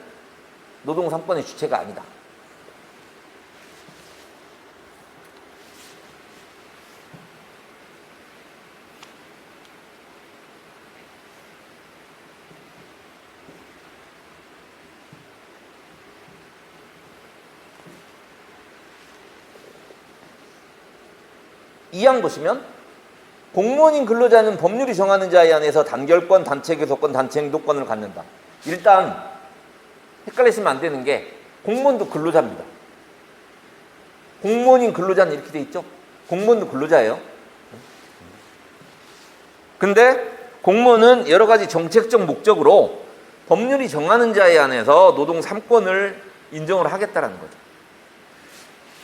노동 3권의 주체가 아니다. 이 항 보시면 공무원인 근로자는 법률이 정하는 자에 한해서 단결권, 단체 개소권, 단체 행동권을 갖는다. 일단 헷갈리시면 안 되는 게 공무원도 근로자입니다. 공무원인 근로자는 이렇게 돼 있죠. 공무원도 근로자예요. 근데 공무원은 여러 가지 정책적 목적으로 법률이 정하는 자에 한해서 노동 3권을 인정을 하겠다라는 거죠.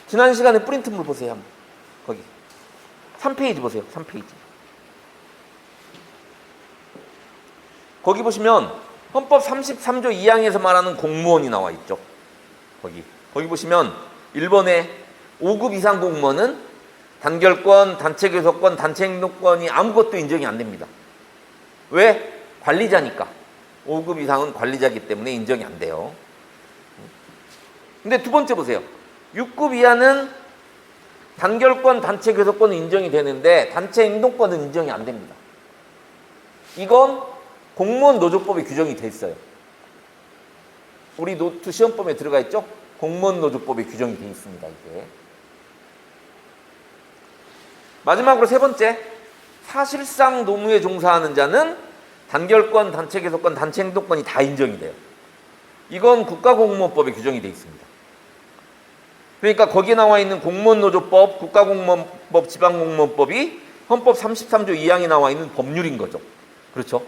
지난 시간에 프린트물 보세요. 한번. 거기 3페이지 보세요. 3페이지. 거기 보시면 헌법 33조 2항에서 말하는 공무원이 나와 있죠. 거기 보시면 1번에 5급 이상 공무원은 단결권, 단체 개소권, 단체 행동권이 아무것도 인정이 안 됩니다. 왜? 관리자니까. 5급 이상은 관리자이기 때문에 인정이 안 돼요. 근데 두 번째 보세요. 6급 이하는 단결권, 단체 개소권은 인정이 되는데 단체 행동권은 인정이 안 됩니다. 이건 공무원 노조법에 규정이 돼 있어요. 우리 노트 시험법에 들어가 있죠? 공무원 노조법에 규정이 돼 있습니다. 이게. 마지막으로 세 번째, 사실상 노무에 종사하는 자는 단결권, 단체 개소권, 단체 행동권이 다 인정이 돼요. 이건 국가공무원법에 규정이 돼 있습니다. 그러니까 거기에 나와 있는 공무원노조법, 국가공무원법, 지방공무원법이 헌법 33조 2항에 나와 있는 법률인 거죠. 그렇죠?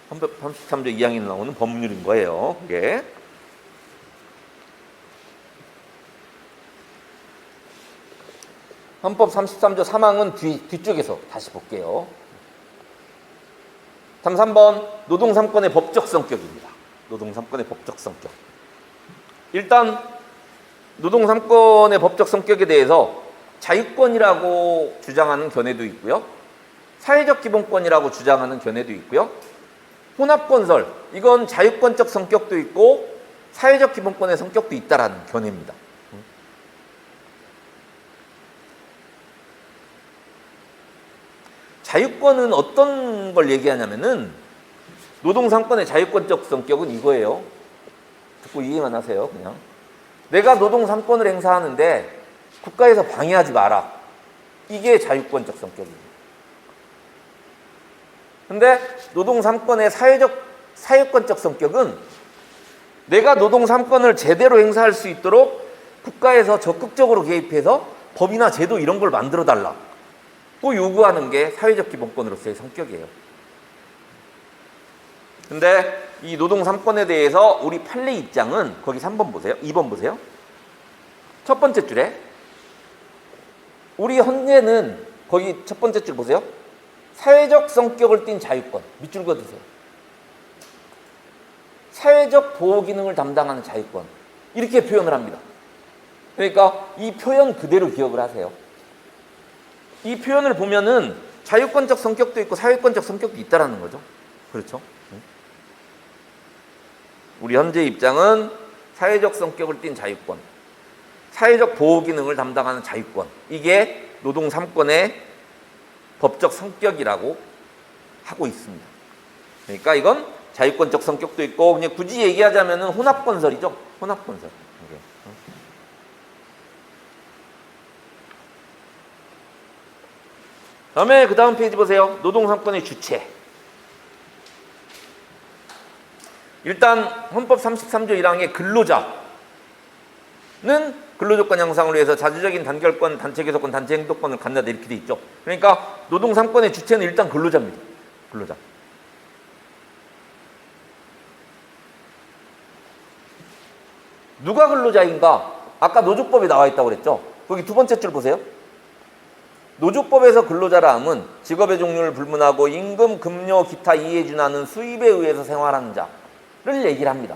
헌법 33조 2항에 나오는 법률인 거예요. 그게. 헌법 33조 3항은 뒤쪽에서 다시 볼게요. 다음 3번 노동 3권의 법적 성격입니다. 노동 3권의 법적 성격. 일단 노동 3권의 법적 성격에 대해서 자유권이라고 주장하는 견해도 있고요. 사회적 기본권이라고 주장하는 견해도 있고요. 혼합건설, 이건 자유권적 성격도 있고 사회적 기본권의 성격도 있다라는 견해입니다. 자유권은 어떤 걸 얘기하냐면은 노동 3권의 자유권적 성격은 이거예요. 듣고 이해만 하세요. 그냥. 내가 노동 3권을 행사하는데 국가에서 방해하지 마라. 이게 자유권적 성격입니다. 근데 노동 3권의 사회권적 성격은 내가 노동 3권을 제대로 행사할 수 있도록 국가에서 적극적으로 개입해서 법이나 제도 이런 걸 만들어 달라고 요구하는 게 사회적 기본권으로서의 성격이에요. 근데 이 노동 3권에 대해서 우리 판례 입장은 거기 3번 보세요. 2번 보세요. 첫 번째 줄에 우리 헌재는 거기 첫 번째 줄 보세요. 사회적 성격을 띤 자유권. 밑줄 그어주세요. 사회적 보호 기능을 담당하는 자유권. 이렇게 표현을 합니다. 그러니까 이 표현 그대로 기억을 하세요. 이 표현을 보면은 자유권적 성격도 있고 사회권적 성격도 있다라는 거죠. 그렇죠? 우리 현재 입장은 사회적 성격을 띤 자유권, 사회적 보호 기능을 담당하는 자유권, 이게 노동 3권의 법적 성격이라고 하고 있습니다. 그러니까 이건 자유권적 성격도 있고 그냥 굳이 얘기하자면은 혼합건설이죠. 혼합건설. 다음에 그 다음 페이지 보세요. 노동 3권의 주체. 일단 헌법 33조 1항의 근로자는 근로조건 향상을 위해서 자주적인 단결권, 단체 개소권, 단체 행동권을 갖는다 이렇게 돼 있죠. 그러니까 노동 3권의 주체는 일단 근로자입니다. 근로자. 누가 근로자인가? 아까 노조법에 나와 있다고 그랬죠. 거기 두 번째 줄 보세요. 노조법에서 근로자라 함은 직업의 종류를 불문하고 임금, 급료, 기타 이에 준하는 수입에 의해서 생활하는 자를 얘기를 합니다.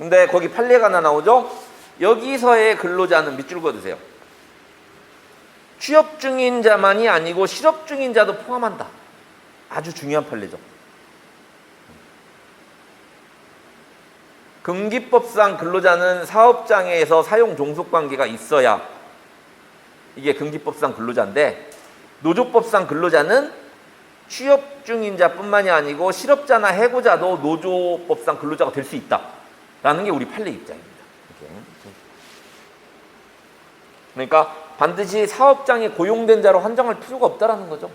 근데 거기 판례가 하나 나오죠? 여기서의 근로자는 밑줄 그어두세요. 취업 중인 자만이 아니고 실업 중인 자도 포함한다. 아주 중요한 판례죠. 금기법상 근로자는 사업장에서 사용 종속 관계가 있어야 이게 금기법상 근로자인데, 노조법상 근로자는 취업 중인 자뿐만이 아니고 실업자나 해고자도 노조법상 근로자가 될 수 있다라는 게 우리 판례 입장입니다. 그러니까 반드시 사업장에 고용된 자로 한정할 필요가 없다라는 거죠.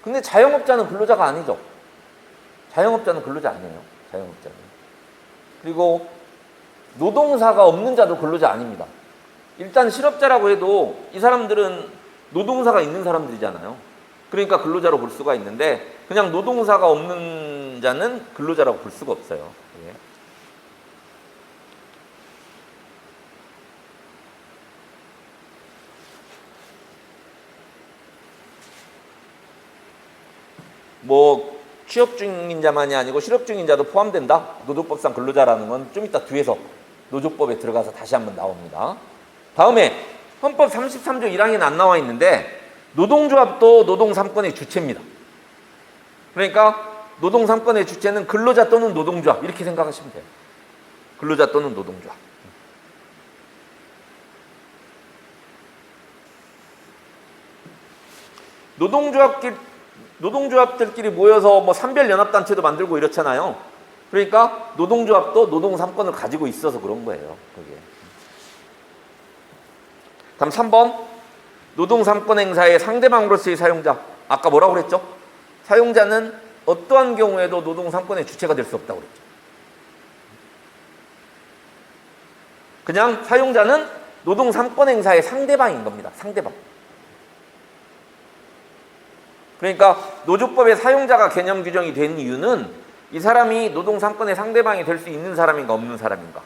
근데 자영업자는 근로자가 아니죠. 자영업자는 근로자 아니에요. 자영업자는. 그리고 노동사가 없는 자도 근로자 아닙니다. 일단 실업자라고 해도 이 사람들은 노동사가 있는 사람들이잖아요. 그러니까 근로자로 볼 수가 있는데, 그냥 노동사가 없는 자는 근로자라고 볼 수가 없어요. 예. 뭐 취업 중인 자만이 아니고 실업 중인 자도 포함된다. 노조법상 근로자라는 건 좀 이따 뒤에서 노조법에 들어가서 다시 한번 나옵니다. 다음에 헌법 33조 1항에는 안 나와 있는데, 노동조합도 노동 3권의 주체입니다. 그러니까 노동 3권의 주체는 근로자 또는 노동조합, 이렇게 생각하시면 돼요. 근로자 또는 노동조합. 노동조합들끼리 모여서 뭐 산별연합단체도 만들고 이렇잖아요. 그러니까 노동조합도 노동 3권을 가지고 있어서 그런 거예요. 그게. 다음 3번. 노동 3권 행사의 상대방으로서의 사용자. 아까 뭐라고 그랬죠? 사용자는 어떠한 경우에도 노동 3권의 주체가 될 수 없다고 그랬죠. 그냥 사용자는 노동 3권 행사의 상대방인 겁니다. 상대방. 그러니까 노조법에 사용자가 개념 규정이 된 이유는 이 사람이 노동 3권의 상대방이 될 수 있는 사람인가 없는 사람인가를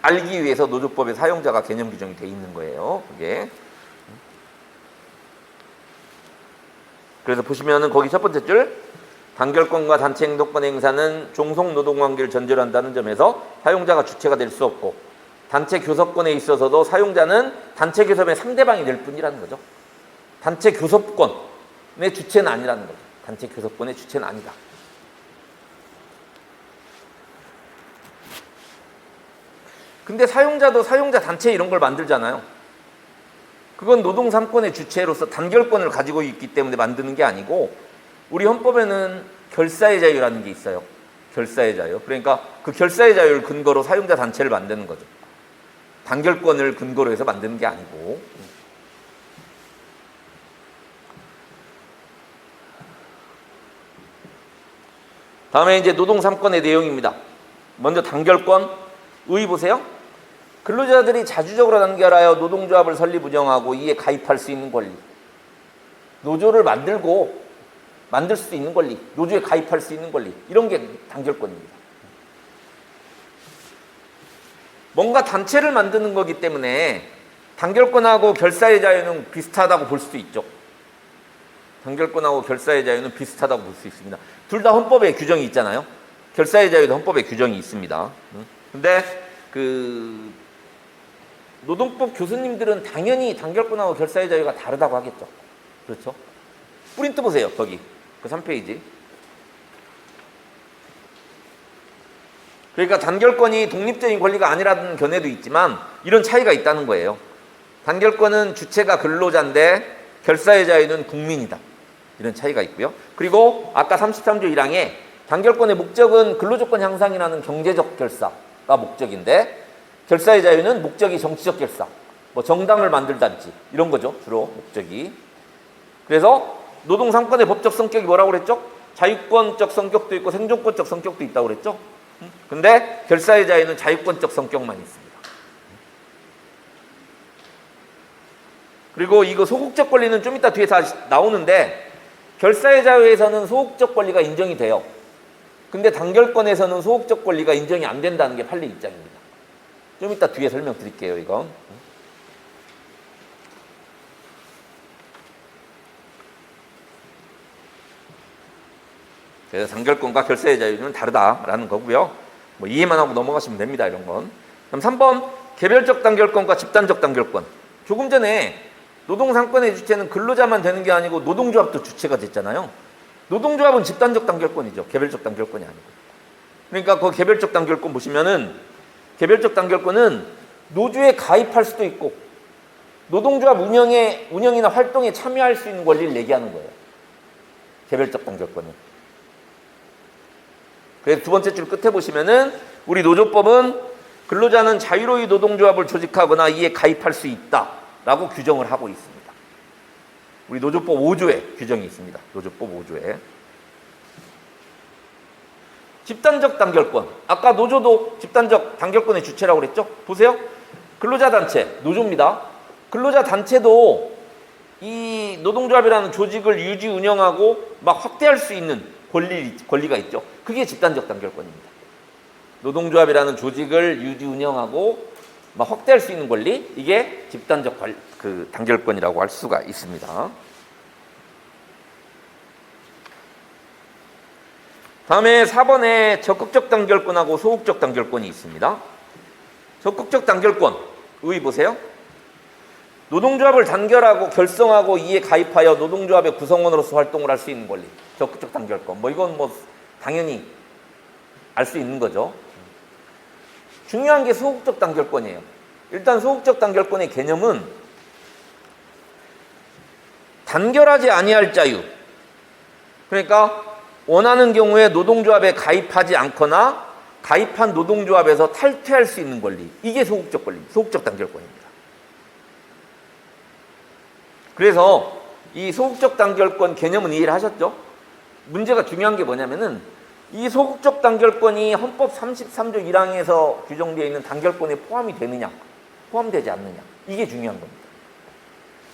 알기 위해서 노조법에 사용자가 개념 규정이 돼 있는 거예요. 그게. 그래서 보시면은 거기 첫 번째 줄, 단결권과 단체 행동권 행사는 종속 노동관계를 전제로 한다는 점에서 사용자가 주체가 될 수 없고, 단체 교섭권에 있어서도 사용자는 단체 교섭의 상대방이 될 뿐이라는 거죠. 단체 교섭권의 주체는 아니라는 거죠. 단체 교섭권의 주체는 아니다. 근데 사용자도 사용자 단체 이런 걸 만들잖아요. 그건 노동 3권의 주체로서 단결권을 가지고 있기 때문에 만드는 게 아니고, 우리 헌법에는 결사의 자유라는 게 있어요. 결사의 자유. 그러니까 그 결사의 자유를 근거로 사용자 단체를 만드는 거죠. 단결권을 근거로 해서 만드는 게 아니고. 다음에 이제 노동 3권의 내용입니다. 먼저 단결권. 의 보세요. 근로자들이 자주적으로 단결하여 노동조합을 설립 운영하고 이에 가입할 수 있는 권리. 노조를 만들 수 있는 권리. 노조에 가입할 수 있는 권리. 이런 게 단결권입니다. 뭔가 단체를 만드는 거기 때문에 단결권하고 결사의 자유는 비슷하다고 볼 수도 있죠. 단결권하고 결사의 자유는 비슷하다고 볼 수 있습니다. 둘 다 헌법에 규정이 있잖아요. 결사의 자유도 헌법에 규정이 있습니다. 근데 노동법 교수님들은 당연히 단결권하고 결사의 자유가 다르다고 하겠죠. 그렇죠? 프린트 보세요. 거기 그 3페이지. 그러니까 단결권이 독립적인 권리가 아니라는 견해도 있지만 이런 차이가 있다는 거예요. 단결권은 주체가 근로자인데 결사의 자유는 국민이다. 이런 차이가 있고요. 그리고 아까 33조 1항에 단결권의 목적은 근로조건 향상이라는 경제적 결사가 목적인데, 결사의 자유는 목적이 정치적 결사, 뭐 정당을 만들든지 이런 거죠. 주로 목적이. 그래서 노동 3권의 법적 성격이 뭐라고 그랬죠? 자유권적 성격도 있고 생존권적 성격도 있다고 그랬죠? 근데 결사의 자유는 자유권적 성격만 있습니다. 그리고 이거 소극적 권리는 좀 이따 뒤에 다 나오는데, 결사의 자유에서는 소극적 권리가 인정이 돼요. 근데 단결권에서는 소극적 권리가 인정이 안 된다는 게 판례 입장입니다. 좀 이따 뒤에 설명드릴게요, 이건. 그래서 단결권과 결사의 자유는 다르다라는 거고요. 뭐 이해만 하고 넘어가시면 됩니다. 이런 건. 그럼 3번 개별적 단결권과 집단적 단결권. 조금 전에 노동상권의 주체는 근로자만 되는 게 아니고 노동조합도 주체가 됐잖아요. 노동조합은 집단적 단결권이죠. 개별적 단결권이 아니고. 그러니까 그 개별적 단결권 보시면은 개별적 단결권은 노조에 가입할 수도 있고 노동조합 운영이나 활동에 참여할 수 있는 권리를 얘기하는 거예요. 개별적 단결권은. 그래서 두 번째 줄 끝에 보시면은 우리 노조법은 근로자는 자유로이 노동조합을 조직하거나 이에 가입할 수 있다라고 규정을 하고 있습니다. 우리 노조법 5조에 규정이 있습니다. 노조법 5조에. 집단적 단결권. 아까 노조도 집단적 단결권의 주체라고 그랬죠? 보세요. 근로자단체, 노조입니다. 근로자단체도 이 노동조합이라는 조직을 유지 운영하고 막 확대할 수 있는 권리가 있죠. 그게 집단적 단결권입니다. 노동조합이라는 조직을 유지 운영하고 막 확대할 수 있는 권리, 이게 집단적 단결권이라고 할 수가 있습니다. 다음에 4번에 적극적 단결권하고 소극적 단결권이 있습니다. 적극적 단결권, 의의 보세요. 노동조합을 단결하고 결성하고 이에 가입하여 노동조합의 구성원으로서 활동을 할 수 있는 권리. 적극적 단결권. 뭐 이건 뭐 당연히 알 수 있는 거죠. 중요한 게 소극적 단결권이에요. 일단 소극적 단결권의 개념은 단결하지 아니할 자유. 그러니까 원하는 경우에 노동조합에 가입하지 않거나 가입한 노동조합에서 탈퇴할 수 있는 권리. 이게 소극적 권리입니다. 소극적 단결권입니다. 그래서 이 소극적 단결권 개념은 이해를 하셨죠? 문제가 중요한 게 뭐냐면은 이 소극적 단결권이 헌법 33조 1항에서 규정되어 있는 단결권에 포함이 되느냐, 포함되지 않느냐. 이게 중요한 겁니다.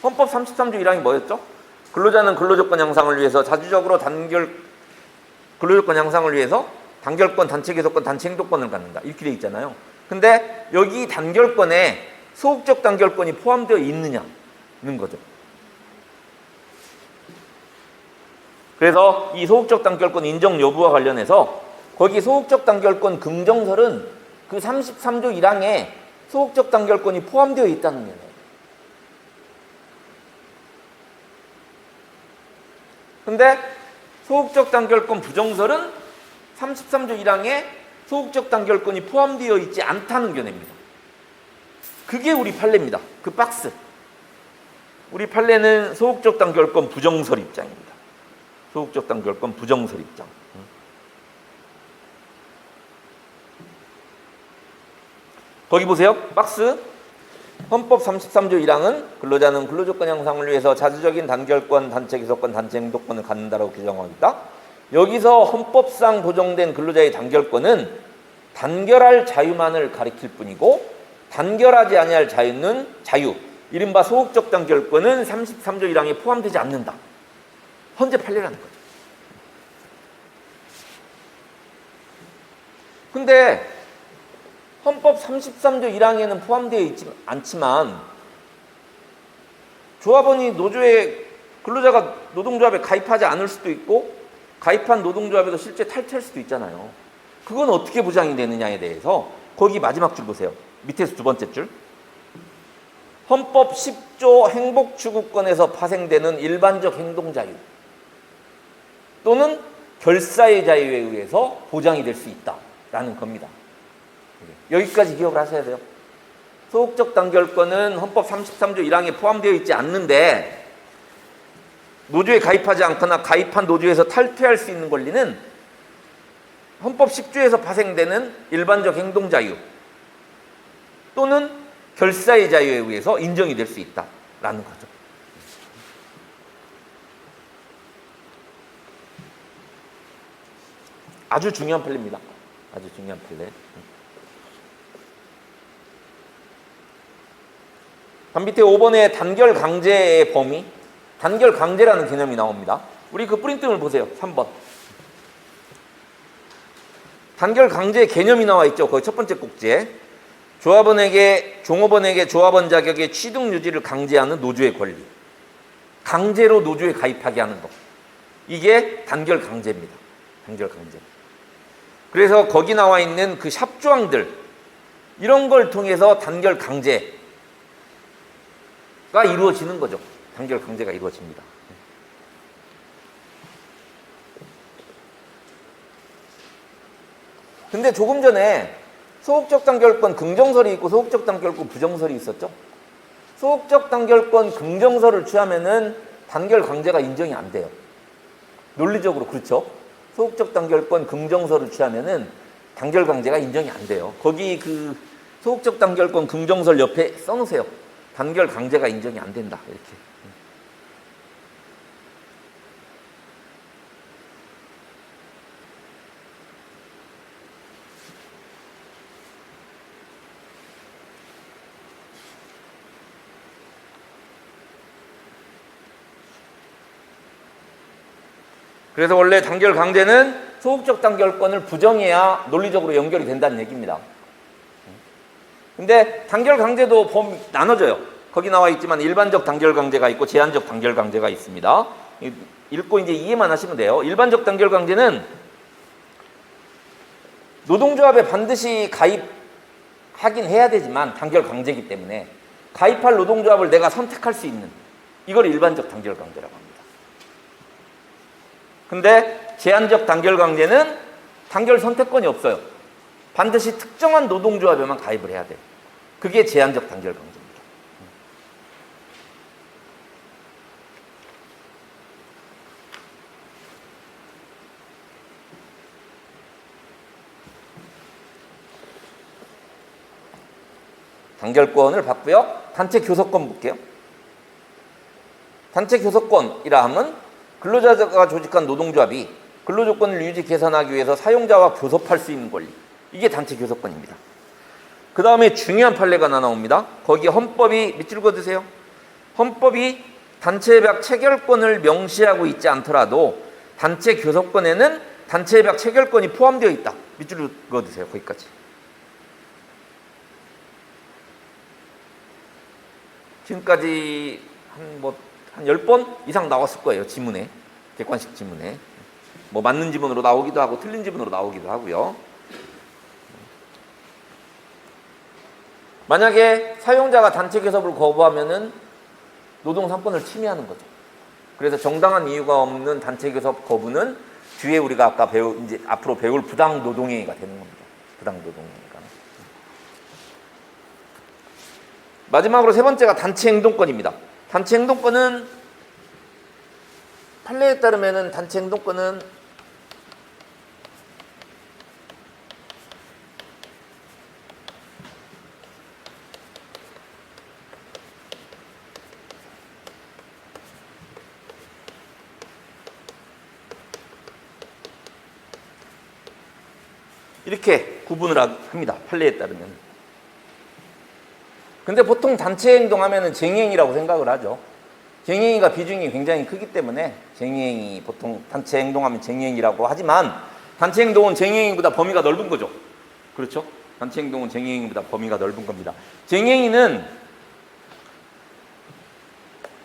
헌법 33조 1항이 뭐였죠? 근로자는 근로조건 향상을 위해서 자주적으로 근로조건 향상을 위해서 단결권, 단체 개선권, 단체 행동권을 갖는다. 이렇게 되어 있잖아요. 근데 여기 단결권에 소극적 단결권이 포함되어 있느냐는 거죠. 그래서 이 소극적 단결권 인정 여부와 관련해서 거기 소극적 단결권 긍정설은 그 33조 1항에 소극적 단결권이 포함되어 있다는 거예요. 근데 소극적 단결권 부정설은 33조 1항에 소극적 단결권이 포함되어 있지 않다는 견해입니다. 그게 우리 판례입니다. 그 박스. 우리 판례는 소극적 단결권 부정설 입장입니다. 소극적 단결권 부정설 입장. 거기 보세요. 박스. 헌법 33조 1항은 근로자는 근로조건 향상을 위해서 자주적인 단결권, 단체 기소권, 단체 행동권을 갖는다라고 규정하고 있다. 여기서 헌법상 보장된 근로자의 단결권은 단결할 자유만을 가리킬 뿐이고 단결하지 아니할 자유, 이른바 소극적 단결권은 33조 1항에 포함되지 않는다. 헌재 판례라는 거죠. 근데 헌법 33조 1항에는 포함되어 있지 않지만 조합원이 근로자가 노동조합에 가입하지 않을 수도 있고 가입한 노동조합에서 실제 탈퇴할 수도 있잖아요. 그건 어떻게 보장이 되느냐에 대해서 거기 마지막 줄 보세요. 밑에서 두 번째 줄. 헌법 10조 행복추구권에서 파생되는 일반적 행동자유 또는 결사의 자유에 의해서 보장이 될 수 있다라는 겁니다. 여기까지 기억을 하셔야 돼요. 소극적 단결권은 헌법 33조 1항에 포함되어 있지 않는데 노조에 가입하지 않거나 가입한 노조에서 탈퇴할 수 있는 권리는 헌법 10조에서 파생되는 일반적 행동자유 또는 결사의 자유에 의해서 인정이 될 수 있다라는 거죠. 아주 중요한 판례입니다. 아주 중요한 판례. 밑에 5번에 단결 강제의 범위, 단결 강제라는 개념이 나옵니다. 우리 그 프린트를 보세요. 3번. 단결 강제 개념이 나와 있죠. 거기 첫 번째 꼭지에. 종업원에게 조합원 자격의 취득 유지를 강제하는 노조의 권리. 강제로 노조에 가입하게 하는 것. 이게 단결 강제입니다. 단결 강제. 그래서 거기 나와 있는 그 샵조항들 이런 걸 통해서 단결 강제가 이루어지는 거죠. 단결 강제가 이루어집니다. 근데 조금 전에 소극적 단결권 긍정설이 있고 소극적 단결권 부정설이 있었죠. 소극적 단결권 긍정설을 취하면은 단결 강제가 인정이 안 돼요. 논리적으로 그렇죠. 소극적 단결권 긍정설을 취하면은 단결 강제가 인정이 안 돼요. 거기 그 소극적 단결권 긍정설 옆에 써놓으세요. 단결 강제가 인정이 안 된다. 이렇게. 그래서 원래 단결 강제는 소극적 단결권을 부정해야 논리적으로 연결이 된다는 얘기입니다. 근데 단결 강제도 나눠져요. 거기 나와 있지만 일반적 단결 강제가 있고 제한적 단결 강제가 있습니다. 읽고 이제 이해만 하시면 돼요. 일반적 단결 강제는 노동조합에 반드시 가입하긴 해야 되지만 단결 강제이기 때문에 가입할 노동조합을 내가 선택할 수 있는 이걸 일반적 단결 강제라고 합니다. 근데 제한적 단결 강제는 단결 선택권이 없어요. 반드시 특정한 노동조합에만 가입을 해야 돼요. 그게 제한적 단결 강제입니다. 단결권을 봤고요. 단체 교섭권 볼게요. 단체 교섭권이라 하면 근로자가 조직한 노동조합이 근로조건을 유지 개선하기 위해서 사용자와 교섭할 수 있는 권리. 이게 단체 교섭권입니다. 그 다음에 중요한 판례가 하나 나옵니다. 거기에 헌법이 밑줄 그어주세요. 헌법이 단체협약 체결권을 명시하고 있지 않더라도 단체 교섭권에는 단체협약 체결권이 포함되어 있다. 밑줄 그어주세요. 거기까지. 지금까지 한 10번 이상 나왔을 거예요. 지문에. 객관식 지문에. 뭐 맞는 지문으로 나오기도 하고 틀린 지문으로 나오기도 하고요. 만약에 사용자가 단체 교섭을 거부하면은 노동 3권을 침해하는 거죠. 그래서 정당한 이유가 없는 단체 교섭 거부는 뒤에 우리가 아까 이제 앞으로 배울 부당 노동행위가 되는 겁니다. 부당 노동행위가. 마지막으로 세 번째가 단체 행동권입니다. 단체 행동권은 판례에 따르면은 단체 행동권은 이렇게 구분을 합니다. 판례에 따르면. 근데 보통 단체 행동하면은 쟁행이라고 생각을 하죠. 쟁행이가 비중이 굉장히 크기 때문에 쟁행이 보통 단체 행동하면 쟁행이라고 하지만 단체 행동은 쟁행보다 범위가 넓은 거죠. 그렇죠? 단체 행동은 쟁행보다 범위가 넓은 겁니다.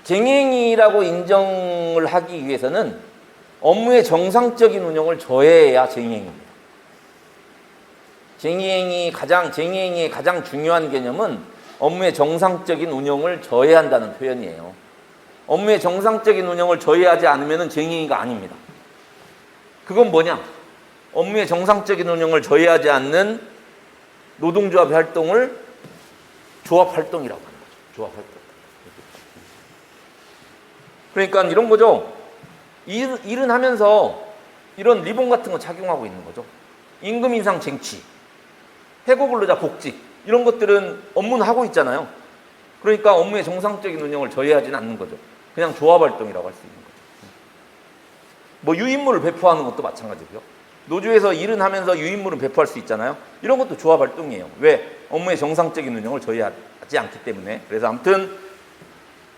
쟁행이라고 인정을 하기 위해서는 업무의 정상적인 운영을 저해해야 쟁행입니다. 쟁행의 가장 중요한 개념은 업무의 정상적인 운영을 저해한다는 표현이에요. 업무의 정상적인 운영을 저해하지 않으면 쟁행위가 아닙니다. 그건 뭐냐? 업무의 정상적인 운영을 저해하지 않는 노동조합의 활동을 조합활동이라고 하는 거죠. 조합활동. 그러니까 이런 거죠. 일은 하면서 이런 리본 같은 거 착용하고 있는 거죠. 임금 인상 쟁취, 해고 근로자 복직 이런 것들은 업무는 하고 있잖아요. 그러니까 업무의 정상적인 운영을 저해하지는 않는 거죠. 그냥 조합활동이라고 할 수 있는 거죠. 뭐 유인물을 배포하는 것도 마찬가지고요. 노조에서 일은 하면서 유인물을 배포할 수 있잖아요. 이런 것도 조합활동이에요. 왜? 업무의 정상적인 운영을 저해하지 않기 때문에. 그래서 아무튼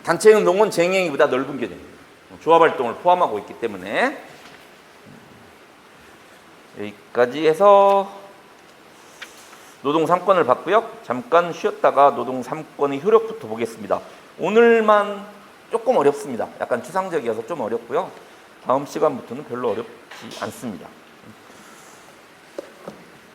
단체 운동은 쟁행위보다 넓은 개념입니다. 조합활동을 포함하고 있기 때문에. 여기까지 해서 노동 3권을 봤고요. 잠깐 쉬었다가 노동 3권의 효력부터 보겠습니다. 오늘만 조금 어렵습니다. 약간 추상적이어서 좀 어렵고요. 다음 시간부터는 별로 어렵지 않습니다.